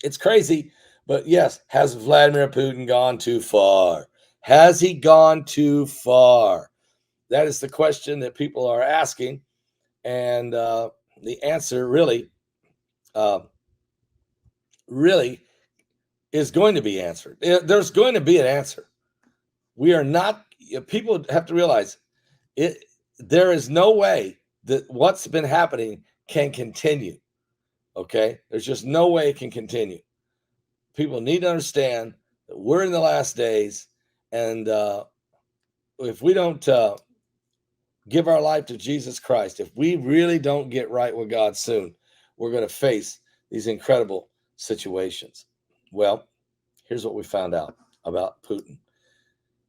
It's crazy, but yes, has Vladimir Putin gone too far? Has he gone too far? That is the question that people are asking, and the answer uh, really is going to be answered. There's going to be an answer. We are not. People have to realize it. There is no way that what's been happening can continue. Okay, there's just no way it can continue. People need to understand that we're in the last days, and if we don't give our life to Jesus Christ, if we really don't get right with God soon, we're going to face these incredible situations. Well, here's what we found out about Putin.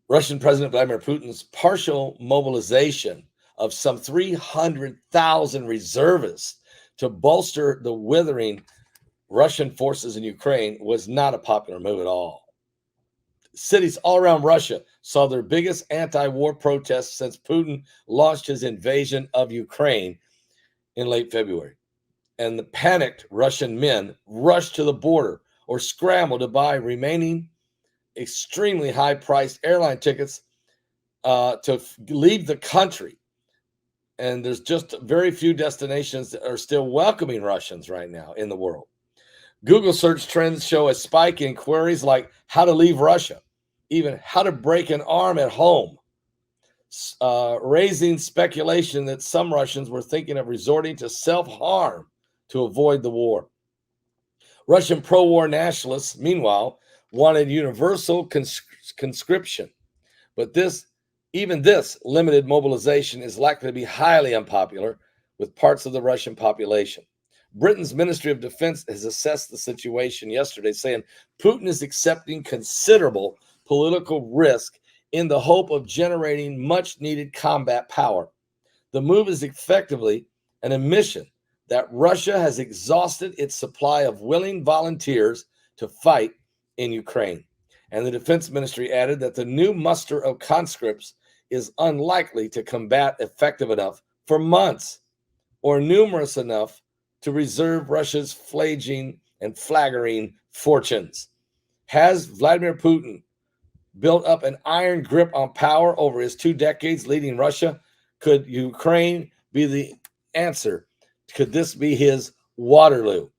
Russian President Vladimir Putin's partial mobilization of some 300,000 reservists to bolster the withering Russian forces in Ukraine was not a popular move at all. Cities all around Russia saw their biggest anti-war protests since Putin launched his invasion of Ukraine in late February. And the panicked Russian men rushed to the border or scrambled to buy remaining extremely high-priced airline tickets to leave the country. And there's just very few destinations that are still welcoming Russians right now in the world. Google search trends show a spike in queries like how to leave Russia, even how to break an arm at home, raising speculation that some Russians were thinking of resorting to self-harm to avoid the war. Russian pro-war nationalists, meanwhile, wanted universal conscription, but even this limited mobilization is likely to be highly unpopular with parts of the Russian population. Britain's Ministry of Defense has assessed the situation yesterday, saying Putin is accepting considerable political risk in the hope of generating much-needed combat power. The move is effectively an admission that Russia has exhausted its supply of willing volunteers to fight in Ukraine. And the Defense Ministry added that the new muster of conscripts is unlikely to combat effective enough for months or numerous enough to reserve Russia's flagging fortunes. Has Vladimir Putin built up an iron grip on power over his 2 decades leading Russia? Could Ukraine be the answer? Could this be his Waterloo?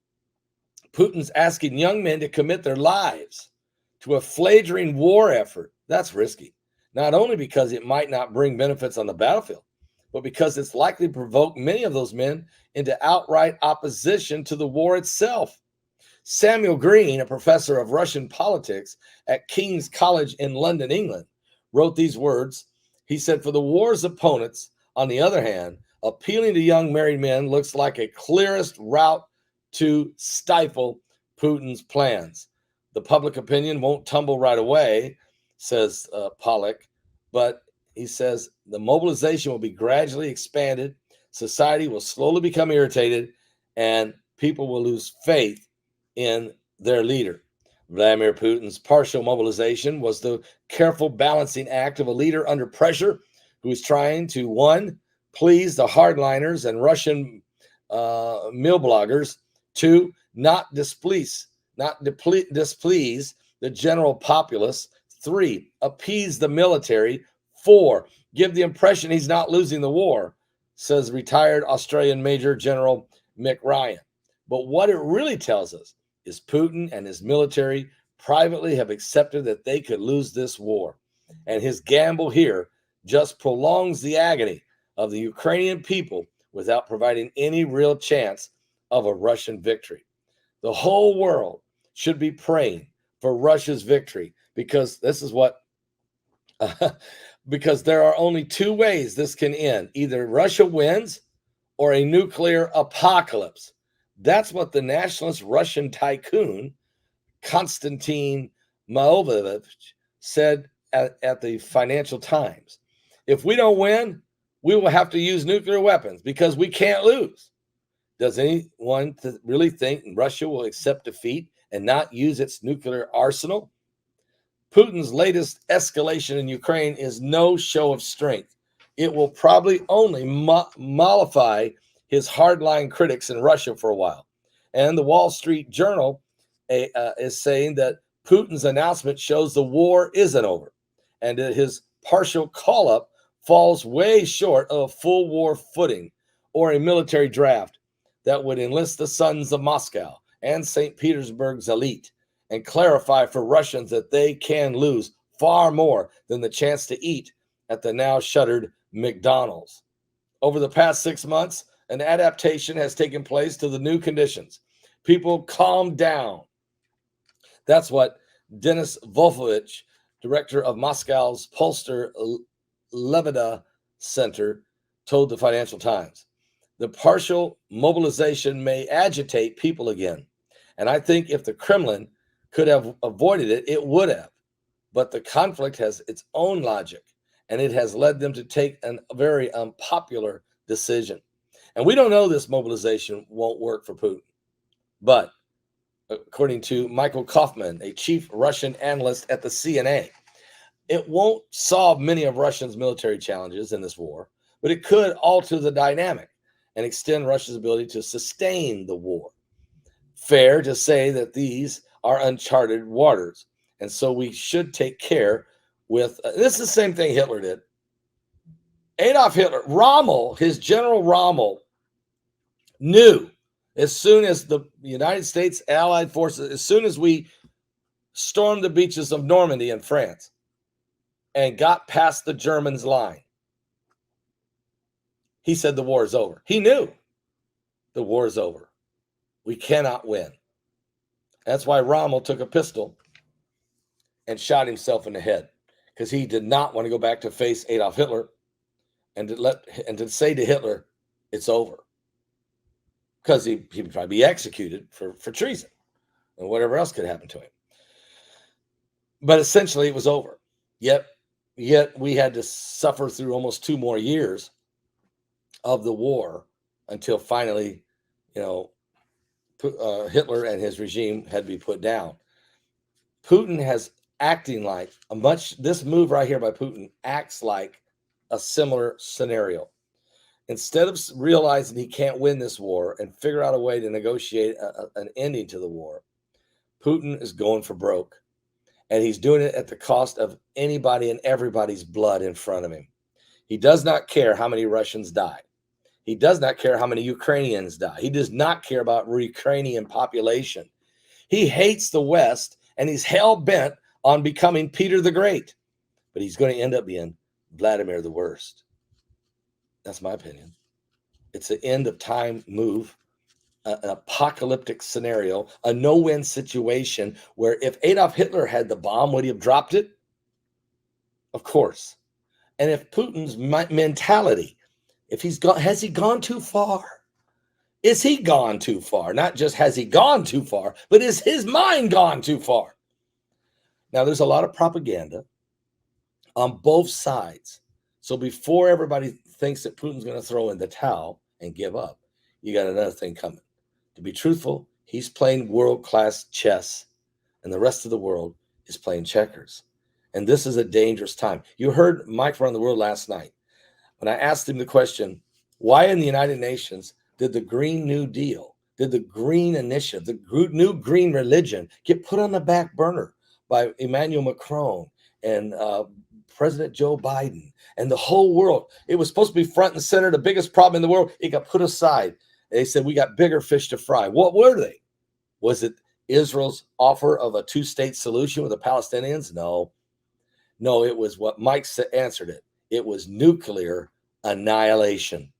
Putin's asking young men to commit their lives to a flagrant war effort. That's risky, not only because it might not bring benefits on the battlefield, but because it's likely to provoke many of those men into outright opposition to the war itself. Samuel Green, a professor of Russian politics at King's College in London, England, wrote these words. He said, for the war's opponents, on the other hand, appealing to young married men looks like a clearest route to stifle Putin's plans. The public opinion won't tumble right away, says Pollock, but he says the mobilization will be gradually expanded, society will slowly become irritated, and people will lose faith in their leader. Vladimir Putin's partial mobilization was the careful balancing act of a leader under pressure who is trying to, one, please the hardliners and Russian mill bloggers, two, not displease the general populace, three, appease the military, four, give the impression he's not losing the war, says retired Australian Major General Mick Ryan. But what it really tells us is Putin and his military privately have accepted that they could lose this war. And his gamble here just prolongs the agony of the Ukrainian people without providing any real chance of a Russian victory. The whole world should be praying for Russia's victory because this is what, because there are only two ways this can end. Either Russia wins or a nuclear apocalypse. That's what the nationalist Russian tycoon, Konstantin Malovich, said at the Financial Times. If we don't win, we will have to use nuclear weapons because we can't lose. Does anyone really think Russia will accept defeat and not use its nuclear arsenal? Putin's latest escalation in Ukraine is no show of strength. It will probably only mollify his hardline critics in Russia for a while. And the Wall Street Journal is saying that Putin's announcement shows the war isn't over, and that his partial call up falls way short of a full war footing or a military draft that would enlist the sons of Moscow and St. Petersburg's elite and clarify for Russians that they can lose far more than the chance to eat at the now shuttered McDonald's. Over the past 6 months, an adaptation has taken place to the new conditions. People calm down. That's what Denis Wolfowitz, director of Moscow's Polster Levada Center, told the Financial Times. The partial mobilization may agitate people again. And I think if the Kremlin could have avoided it, it would have. But the conflict has its own logic, and it has led them to take a very unpopular decision. And we don't know this mobilization won't work for Putin. But according to Michael Kaufman, a chief Russian analyst at the CNA, it won't solve many of Russia's military challenges in this war, but it could alter the dynamic and extend Russia's ability to sustain the war. Fair to say that these are uncharted waters, and so we should take care with this is the same thing Hitler did. Adolf Hitler, Rommel, his General Rommel, knew as soon as the United States Allied forces, as soon as we stormed the beaches of Normandy in France and got past the Germans' line, he said the war is over. He knew the war is over. We cannot win. That's why Rommel took a pistol and shot himself in the head, because he did not want to go back to face Adolf Hitler and to say to Hitler, it's over. Because he would probably be executed for treason and whatever else could happen to him. But essentially, it was over. Yet we had to suffer through almost 2 more years of the war until finally, Hitler and his regime had to be put down. Putin has acting like this move right here by Putin acts like a similar scenario. Instead of realizing he can't win this war and figure out a way to negotiate an ending to the war, Putin is going for broke. And he's doing it at the cost of anybody and everybody's blood in front of him. He does not care how many Russians die. He does not care how many Ukrainians die. He does not care about Ukrainian population. He hates the West, and he's hell-bent on becoming Peter the Great. But he's going to end up being Vladimir the Worst. That's my opinion. It's an end of time move, an apocalyptic scenario, a no-win situation where if Adolf Hitler had the bomb, would he have dropped it? Of course. And if Putin's mentality, has he gone too far? Is he gone too far? Not just has he gone too far, but is his mind gone too far? Now, there's a lot of propaganda on both sides. So before everybody thinks that Putin's going to throw in the towel and give up, you got another thing coming. To be truthful, he's playing world-class chess, and the rest of the world is playing checkers. And this is a dangerous time. You heard Mike Around the World last night when I asked him the question, why in the United Nations did the Green New Deal, did the Green Initiative, the new Green Religion get put on the back burner by Emmanuel Macron and President Joe Biden and the whole world? It was supposed to be front and center, the biggest problem in the world. It got put aside. They said, we got bigger fish to fry. What were they? Was it Israel's offer of a 2-state solution with the Palestinians? No, it was what Mike answered it. It was nuclear annihilation.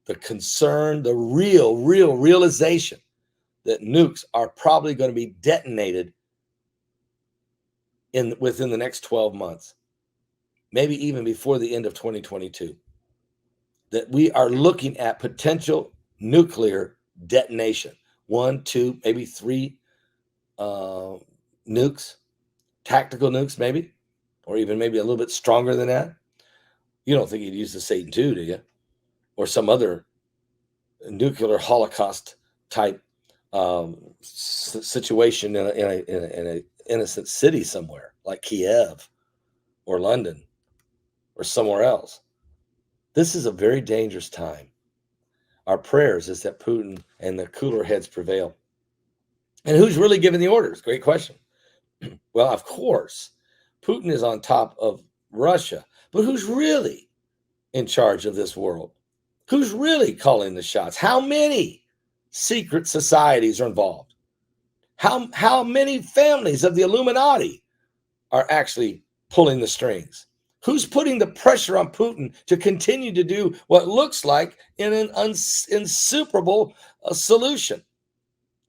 The concern, the real realization that nukes are probably going to be detonated within the next 12 months, maybe even before the end of 2022. That we are looking at potential nuclear detonation. 1, 2, maybe 3 nukes, tactical nukes maybe, or even maybe a little bit stronger than that. You don't think he'd use the Satan II, do you? Or some other nuclear Holocaust type situation in an innocent city somewhere like Kiev or London or somewhere else. This is a very dangerous time. Our prayers is that Putin and the cooler heads prevail. And who's really giving the orders? Great question. Well, of course, Putin is on top of Russia, but who's really in charge of this world? Who's really calling the shots? How many secret societies are involved? How many families of the Illuminati are actually pulling the strings? Who's putting the pressure on Putin to continue to do what looks like an insuperable solution?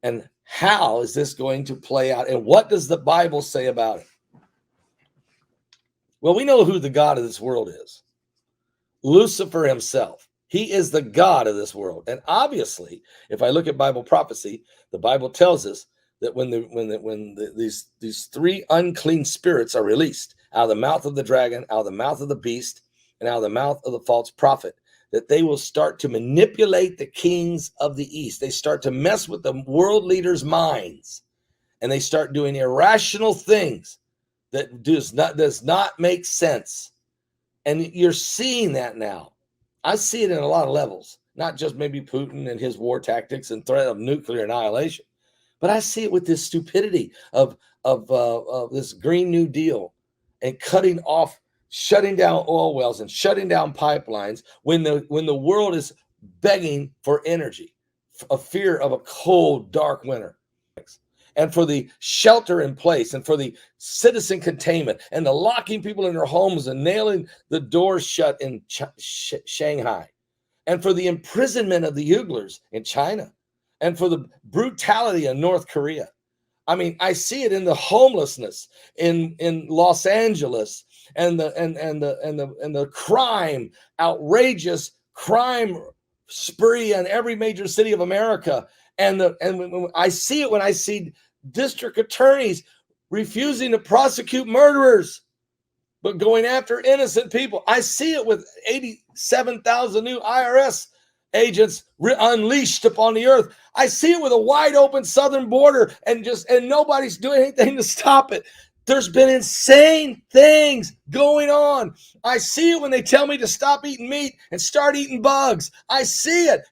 And how is this going to play out? And what does the Bible say about it? Well, we know who the God of this world is. Lucifer himself. He is the God of this world. And obviously, if I look at Bible prophecy, the Bible tells us that when these three unclean spirits are released out of the mouth of the dragon, out of the mouth of the beast, and out of the mouth of the false prophet, that they will start to manipulate the kings of the east. They start to mess with the world leaders' minds, and they start doing irrational things that does not make sense. And you're seeing that now. I see it in a lot of levels, not just maybe Putin and his war tactics and threat of nuclear annihilation, but I see it with this stupidity of this Green New Deal and cutting off, shutting down oil wells and shutting down pipelines when the world is begging for energy, a fear of a cold, dark winter. And for the shelter in place and for the citizen containment and the locking people in their homes and nailing the doors shut in Shanghai, and for the imprisonment of the Uyghurs in China, and for the brutality in North Korea. I mean, I see it in the homelessness in Los Angeles and the crime, outrageous crime spree in every major city of America. And I see it when I see district attorneys refusing to prosecute murderers, but going after innocent people. I see it with 87,000 new IRS agents unleashed upon the earth. I see it with a wide open southern border and nobody's doing anything to stop it. There's been insane things going on. I see it when they tell me to stop eating meat and start eating bugs. I see it.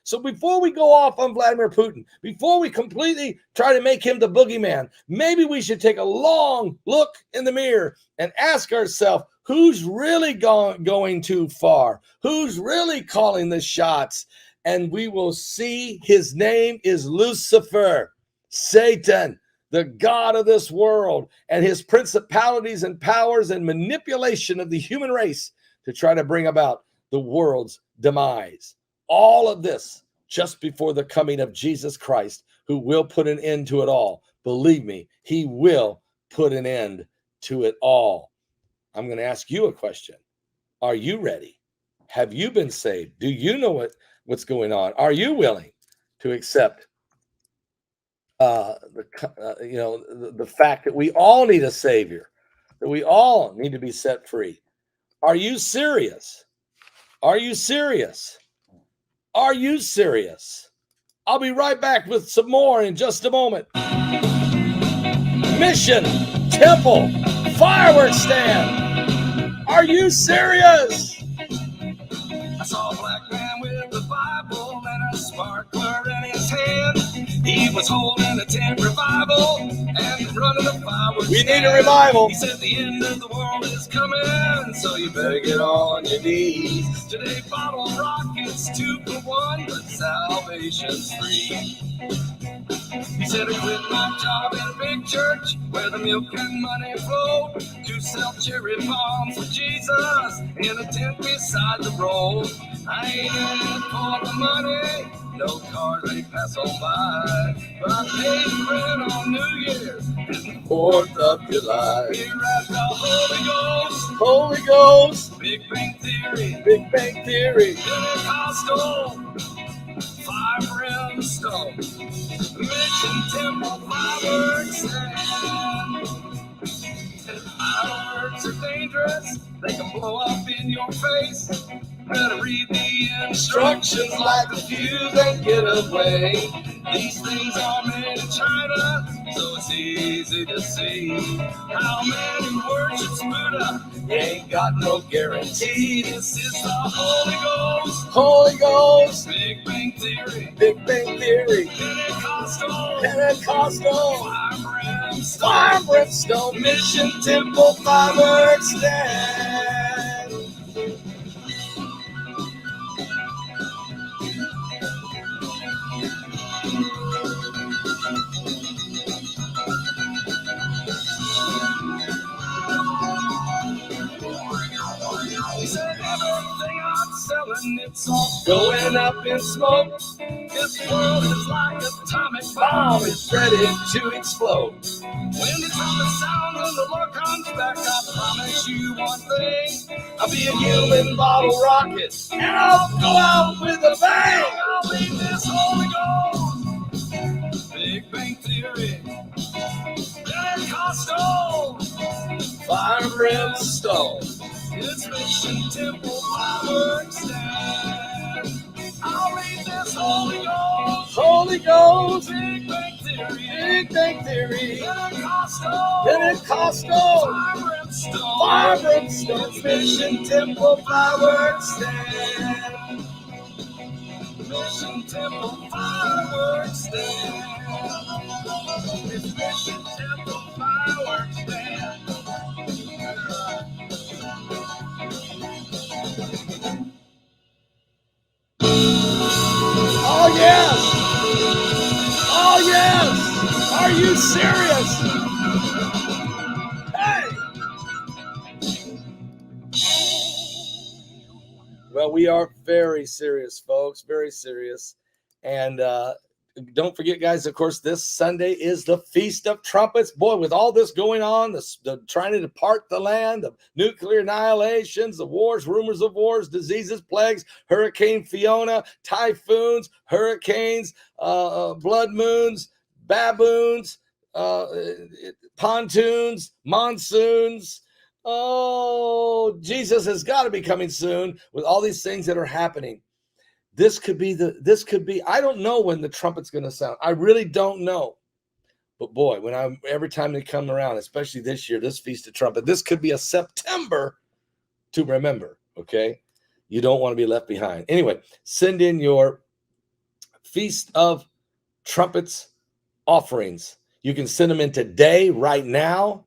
So before we go off on Vladimir Putin, before we completely try to make him the boogeyman, maybe we should take a long look in the mirror and ask ourselves, who's really going too far? Who's really calling the shots? And we will see his name is Lucifer, Satan, the God of this world, and his principalities and powers and manipulation of the human race to try to bring about the world's demise. All of this just before the coming of Jesus Christ, who will put an end to it all. Believe me, he will put an end to it all. I'm going to ask you a question. Are you ready? Have you been saved? Do you know what's going on? Are you willing to accept the fact that we all need a savior, that we all need to be set free? Are you serious? Are you serious? Are you serious? I'll be right back with some more in just a moment. Mission Temple Fireworks Stand. Are you serious? I saw a black man with a Bible and a sparkler in his hand. He was holding a tent revival and running a fireworks. We need a revival. He said the end of the world is coming, so you better get on your knees. Today bottle rockets 2 for 1, but salvation's free. He said I quit my job in a big church where the milk and money flowed to sell cherry bombs for Jesus in a tent beside the road. I ain't in it for the money, no cars they pass on by, but I paid rent on New Year's and 4th of July. Here at the Holy Ghost, Big Bang Theory, Pentecostal, fire in the stone, Mission Temple Fireworks Stand. Fireworks are dangerous, they can blow up in your face. Better read the instructions like the fuse and get away. These things are made in China, So it's easy to see how man who worships Buddha ain't got no guarantee. This is the Holy Ghost. Holy Ghost. Big Bang Theory. Big Bang Theory. Pentecostal. Pentecostal. Fire Fire brimstone. Mission Temple Fireworks Stand. He said everything I'm selling, it's all going up in smoke. This world is like an atomic bomb, it's ready to explode. When the trumpet sounds and the Lord comes back, I promise you one thing: I'll be a human bottle rocket, And I'll go out with a bang. I'll leave this Holy Ghost. Big Bang Theory. Pentecostal. Fire brimstone. It's Mission Temple Fireworks Stand. I'll read this Holy Ghost. Holy Ghost. Big Bang Theory. Big Bang Theory. Pentecostal. Pentecostal. Fire brimstone. Fire brimstone. Mission Temple Fireworks Stand. Mission Temple Fireworks Stand. It's Mission Temple Fireworks Stand. Oh, yes. Oh, yes. Are you serious? Hey. Well, we are very serious, folks. Very serious. And don't forget, guys, of course, this Sunday is the Feast of Trumpets. Boy, with all this going on, the trying to depart the land, the nuclear annihilations, the wars, rumors of wars, diseases, plagues, Hurricane Fiona, typhoons, hurricanes, blood moons, baboons, pontoons, monsoons. Oh, Jesus has got to be coming soon with all these things that are happening. This could be, I don't know when the trumpet's going to sound. I really don't know. But boy, every time they come around, especially this year, this Feast of Trumpet, this could be a September to remember, okay? You don't want to be left behind. Anyway, send in your Feast of Trumpets offerings. You can send them in today, right now.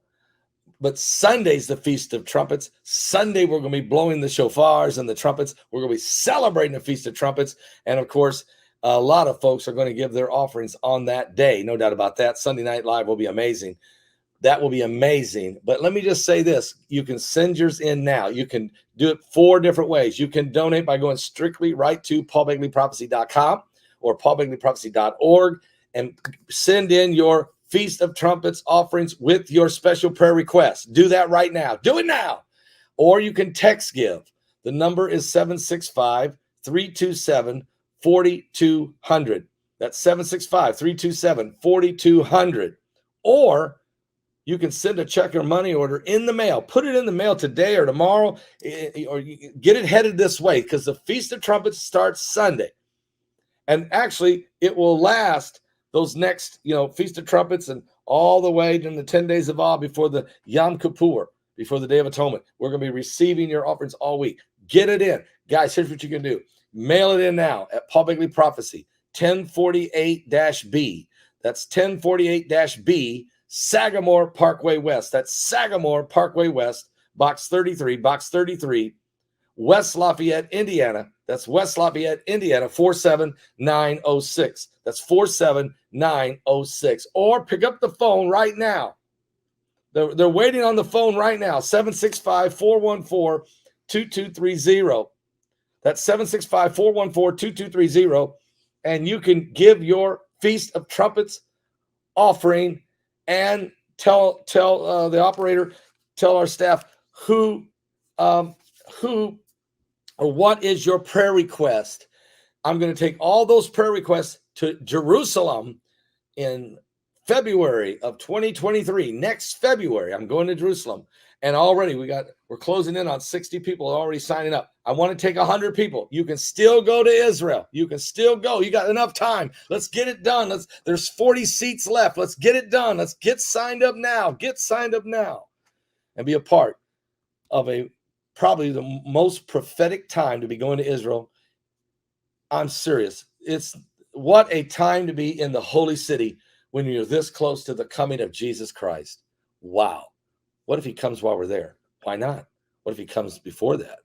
But Sunday's the Feast of Trumpets. Sunday, we're going to be blowing the shofars and the trumpets. We're going to be celebrating the Feast of Trumpets. And, of course, a lot of folks are going to give their offerings on that day. No doubt about that. Sunday Night Live will be amazing. That will be amazing. But let me just say this. You can send yours in now. You can do it 4 different ways. You can donate by going strictly right to paulbegleyprophecy.com or paulbegleyprophecy.org and send in your Feast of Trumpets offerings with your special prayer requests. Do that right now. Do it now. Or you can text give. The number is 765-327-4200. That's 765-327-4200. Or you can send a check or money order in the mail. Put it in the mail today or tomorrow, or get it headed this way, because the Feast of Trumpets starts Sunday. And actually, it will last those next, Feast of Trumpets and all the way in the 10 days of awe before the Yom Kippur, before the Day of Atonement. We're going to be receiving your offerings all week. Get it in. Guys, here's what you can do. Mail it in now at Paul Begley Prophecy, 1048-B. That's 1048-B, Sagamore Parkway West. That's Sagamore Parkway West, Box 33, West Lafayette, Indiana. That's West Lafayette, Indiana, 47906. That's 47906. Or pick up the phone right now. They're waiting on the phone right now, 765-414-2230. That's 765-414-2230. And you can give your Feast of Trumpets offering and tell the operator, tell our staff who or what is your prayer request. I'm going to take all those prayer requests to Jerusalem in February of 2023, next February, I'm going to Jerusalem. And already we're closing in on 60 people already signing up. I want to take 100 people. You can still go to Israel. You can still go. You got enough time. Let's get it done. There's 40 seats left. Let's get it done. Let's get signed up now. Get signed up now and be a part of probably the most prophetic time to be going to Israel. I'm serious. It's what a time to be in the holy city when you're this close to the coming of Jesus Christ. Wow. What if he comes while we're there? Why not? What if he comes before that?